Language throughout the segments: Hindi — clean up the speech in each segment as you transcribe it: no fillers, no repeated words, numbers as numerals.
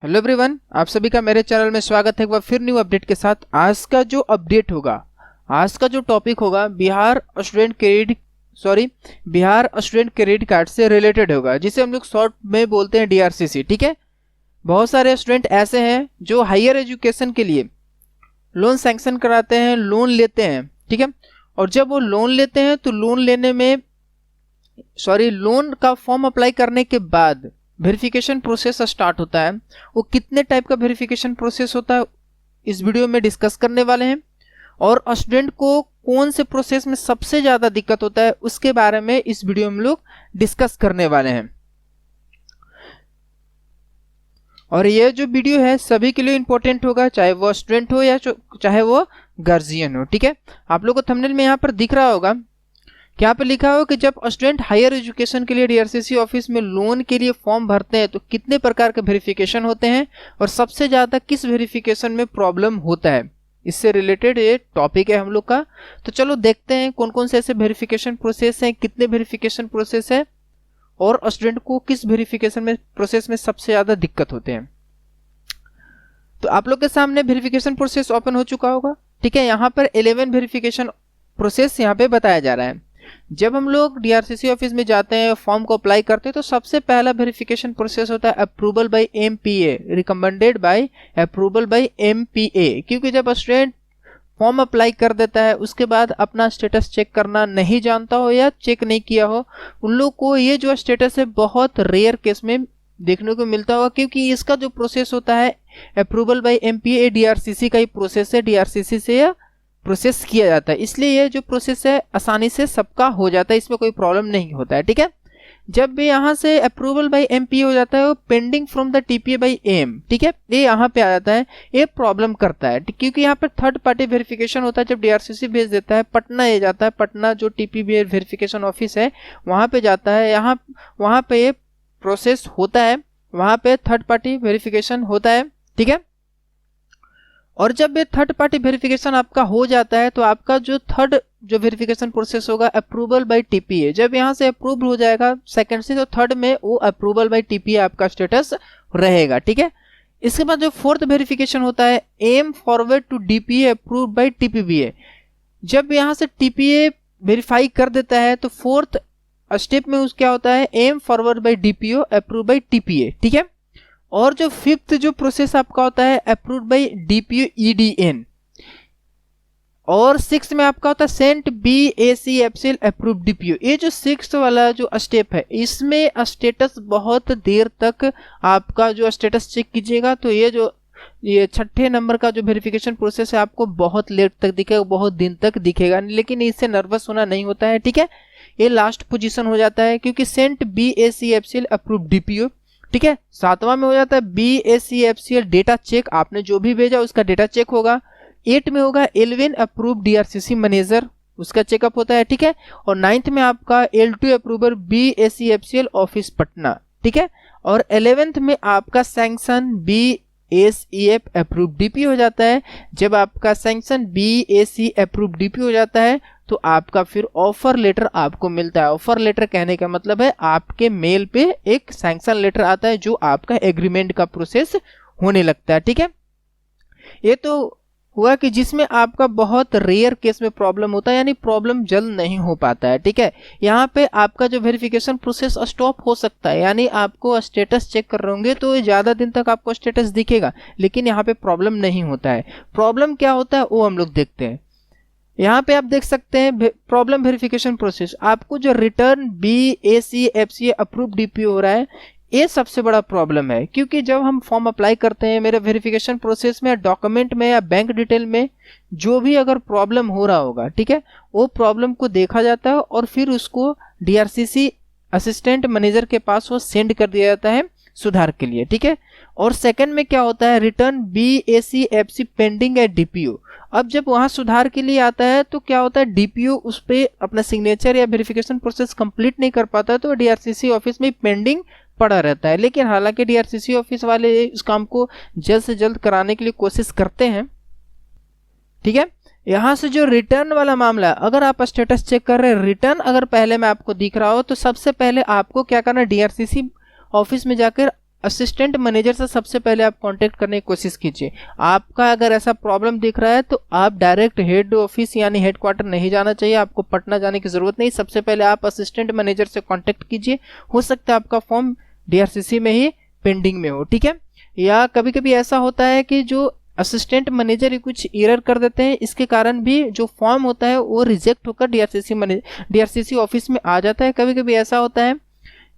हेलो एवरीवन, आप सभी का मेरे चैनल में स्वागत है एक बार फिर न्यू अपडेट के साथ। आज का जो अपडेट होगा, आज का जो टॉपिक होगा बिहार स्टूडेंट क्रेडिट कार्ड से रिलेटेड होगा, जिसे हम लोग शॉर्ट में बोलते हैं डीआरसीसी। ठीक है, बहुत सारे स्टूडेंट ऐसे हैं जो हायर एजुकेशन के लिए लोन सैंक्शन कराते हैं, लोन लेते हैं। ठीक है, और जब वो लोन लेते हैं तो लोन का फॉर्म अप्लाई करने के बाद वेरिफिकेशन प्रोसेस स्टार्ट होता है। वो कितने टाइप का वेरिफिकेशन प्रोसेस होता है इस वीडियो में डिस्कस करने वाले हैं, और स्टूडेंट को कौन से प्रोसेस में सबसे ज़्यादा दिक्कत होता है उसके बारे में इस वीडियो में लोग डिस्कस करने वाले हैं। और ये जो वीडियो है सभी के लिए इंपॉर्टेंट होगा, चाहे वो स्टूडेंट हो या चाहे वो गार्जियन हो। ठीक है, आप लोग को थंबनेल में यहाँ पर दिख रहा होगा कि यहाँ पे लिखा हो कि जब स्टूडेंट हायर एजुकेशन के लिए डीआरसीसी ऑफिस में लोन के लिए फॉर्म भरते हैं तो कितने प्रकार के वेरिफिकेशन होते हैं और सबसे ज़्यादा किस वेरिफिकेशन में प्रॉब्लम होता है, इससे रिलेटेड ये टॉपिक है हम लोग का। तो चलो देखते हैं कौन कौन से ऐसे वेरिफिकेशन प्रोसेस हैं, कितने वेरिफिकेशन प्रोसेस है और स्टूडेंट को किस वेरिफिकेशन में प्रोसेस में सबसे ज़्यादा दिक्कत होते हैं। तो आप लोग के सामने वेरिफिकेशन प्रोसेस ओपन हो चुका होगा। ठीक है, यहाँ पर 11 वेरिफिकेशन प्रोसेस यहाँ पे बताया जा रहा है। जब हम लोग डीआरसीसी ऑफिस में जाते हैं, फॉर्म को अप्लाई करते हैं, तो सबसे पहला वेरिफिकेशन प्रोसेस होता है approval bye MPa, recommended by approval bye MPa. क्योंकि जब स्टूडेंट फॉर्म अप्लाई कर देता है उसके बाद अपना स्टेटस चेक करना नहीं जानता हो या चेक नहीं किया हो, उन लोग को ये जो स्टेटस है बहुत रेयर केस में देखने को मिलता होगा, क्योंकि इसका जो प्रोसेस होता है अप्रूवल बाय एमपीए डीआरसीसी का ही प्रोसेस है, डीआरसीसी से प्रोसेस किया जाता है। इसलिए ये जो प्रोसेस है आसानी से सबका हो जाता है, इसमें कोई प्रॉब्लम नहीं होता है। ठीक है, जब भी यहाँ से अप्रूवल बाय एमपीए हो जाता है वो pending from the TPA by M, ठीक है, ये यहाँ पे आ जाता है, ये प्रॉब्लम करता है क्योंकि यहाँ पर थर्ड पार्टी वेरिफिकेशन होता है। जब डीआरसीसी भेज देता है पटना, ये जाता है पटना जो टीपीबी वेरिफिकेशन ऑफिस है वहाँ पे जाता है, वहाँ पे ये प्रोसेस होता है, वहाँ पे थर्ड पार्टी वेरिफिकेशन होता है। ठीक है, और जब ये थर्ड पार्टी वेरिफिकेशन आपका हो जाता है तो आपका जो थर्ड जो वेरिफिकेशन प्रोसेस होगा अप्रूवल बाय टीपीए, जब यहाँ से अप्रूव हो जाएगा सेकंड से, तो थर्ड में वो अप्रूवल बाय टीपीए आपका स्टेटस रहेगा। ठीक है, इसके बाद जो फोर्थ वेरिफिकेशन होता है M forward to DPA approve by TPBA. जब यहाँ से टीपीए वेरीफाई कर देता है तो फोर्थ स्टेप में क्या होता है M forward by DPO approve by TPA. ठीक है, और जो फिफ्थ जो प्रोसेस आपका होता है अप्रूव्ड बाय डीपीओ ईडीएन, और सिक्स में आपका होता है सेंट बीएसीएफसीएल अप्रूव्ड डीपीओ। ये जो सिक्स वाला जो स्टेप है इसमें स्टेटस बहुत देर तक आपका जो स्टेटस चेक कीजिएगा, तो ये छठे नंबर का जो वेरिफिकेशन प्रोसेस है आपको बहुत लेट तक दिखेगा, बहुत दिन तक दिखेगा, लेकिन इससे नर्वस होना नहीं होता है। ठीक है, ये लास्ट पोजीशन हो जाता है क्योंकि सेंट बीएसीएफसीएल अप्रूव्ड डीपीओ। ठीक है, सातवां में हो जाता है बीएसीएफसीएल डेटा चेक, आपने जो भी भेजा उसका डेटा चेक होगा। 8 में होगा एलविन अप्रूव डीआरसीसी मैनेजर, उसका चेकअप होता है। ठीक है, और 9th में आपका L2 अप्रूवर बीएसीएफसीएल ऑफिस पटना। ठीक है, और 11th में आपका सैंक्शन बीएसीएफ अप्रूव डीपी हो जाता है। जब आपका सैंक्शन बीएसी अप्रूव डीपी हो जाता है तो आपका फिर ऑफर लेटर आपको मिलता है। ऑफर लेटर कहने का मतलब है आपके मेल पे एक सैंक्शन लेटर आता है जो आपका एग्रीमेंट का प्रोसेस होने लगता है। ठीक है, ये तो हुआ कि जिसमें आपका बहुत रेयर केस में प्रॉब्लम होता है, यानी प्रॉब्लम जल्द नहीं हो पाता है। ठीक है, यहाँ पे आपका जो वेरिफिकेशन प्रोसेस स्टॉप हो सकता है, यानी आपको स्टेटस चेक कर रहे होंगे तो ज़्यादा दिन तक आपको स्टेटस दिखेगा, लेकिन यहाँ पे प्रॉब्लम नहीं होता है। प्रॉब्लम क्या होता है वो हम लोग देखते हैं। यहाँ पे आप देख सकते हैं प्रॉब्लम वेरिफिकेशन प्रोसेस, आपको जो रिटर्न बीएसीएफसीए अप्रूव डीपीओ हो रहा है ये सबसे बड़ा प्रॉब्लम है, क्योंकि जब हम फॉर्म अप्लाई करते हैं मेरे वेरिफिकेशन प्रोसेस में, डॉक्यूमेंट में या बैंक डिटेल में जो भी अगर प्रॉब्लम हो रहा होगा, ठीक है, वो प्रॉब्लम को देखा जाता है और फिर उसको डीआरसीसी असिस्टेंट मैनेजर के पास वो सेंड कर दिया जाता है सुधार के लिए। ठीक है, और सेकंड में क्या होता है रिटर्न बीएसीएफसी पेंडिंग एट डीपीओ। अब जब वहाँ सुधार के लिए आता है तो क्या होता है डीपीओ उस पर अपना सिग्नेचर या वेरिफिकेशन प्रोसेस कंप्लीट नहीं कर पाता है, तो डीआरसीसी ऑफिस में पेंडिंग पड़ा रहता है। लेकिन हालांकि डीआरसीसी ऑफिस वाले इस काम को जल्द से जल्द कराने के लिए कोशिश करते हैं। ठीक है, यहाँ से जो रिटर्न वाला मामला है, अगर आप स्टेटस चेक कर रहे हैं, रिटर्न अगर पहले में आपको दिख रहा हो तो सबसे पहले आपको क्या करना है, डीआरसीसी ऑफिस में जाकर असिस्टेंट मैनेजर से सबसे पहले आप कांटेक्ट करने की कोशिश कीजिए। आपका अगर ऐसा प्रॉब्लम दिख रहा है तो आप डायरेक्ट हेड ऑफिस यानी हेडक्वार्टर नहीं जाना चाहिए, आपको पटना जाने की जरूरत नहीं। सबसे पहले आप असिस्टेंट मैनेजर से कांटेक्ट कीजिए, हो सकता है आपका फॉर्म डीआरसीसी में ही पेंडिंग में हो, ठीक है। या कभी कभी ऐसा होता है कि जो असिस्टेंट मैनेजर ही कुछ एरर कर देते हैं, इसके कारण भी जो फॉर्म होता है वो रिजेक्ट होकर डीआरसीसी ऑफिस में आ जाता है। कभी कभी ऐसा होता है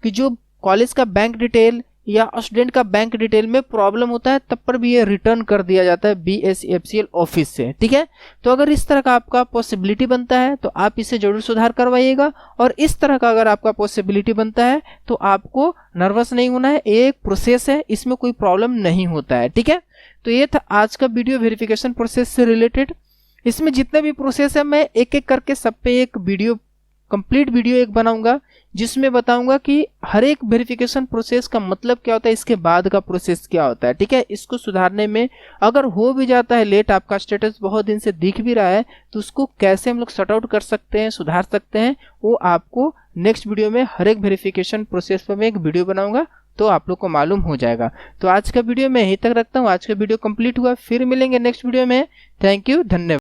कि जो कॉलेज का बैंक डिटेल या स्टूडेंट का बैंक डिटेल में प्रॉब्लम होता है, तब पर भी ये रिटर्न कर दिया जाता है BSEFCL ऑफिस से, ठीक है। तो अगर इस तरह का आपका पॉसिबिलिटी बनता है तो आप इसे जरूर सुधार करवाइएगा। और इस तरह का अगर आपका पॉसिबिलिटी बनता है तो आपको नर्वस नहीं होना है, एक प्रोसेस है, इसमें कोई प्रॉब्लम नहीं होता है, ठीक है। तो ये था आज का वीडियो वेरिफिकेशन प्रोसेस से रिलेटेड। इसमें जितने भी प्रोसेस है मैं एक एक करके सब पे एक वीडियो, कंप्लीट वीडियो एक बनाऊंगा, जिसमें बताऊंगा कि हर एक वेरिफिकेशन प्रोसेस का मतलब क्या होता है, इसके बाद का प्रोसेस क्या होता है, ठीक है। इसको सुधारने में अगर हो भी जाता है लेट, आपका स्टेटस बहुत दिन से दिख भी रहा है, तो उसको कैसे हम लोग सॉर्ट आउट कर सकते हैं, सुधार सकते हैं, वो आपको नेक्स्ट वीडियो में हर एक वेरिफिकेशन प्रोसेस पर मैं एक वीडियो बनाऊंगा, तो आप लोग को मालूम हो जाएगा। तो आज का वीडियो मैं यहीं तक रखता हूँ, आज का वीडियो कंप्लीट हुआ, फिर मिलेंगे नेक्स्ट वीडियो में। थैंक यू, धन्यवाद।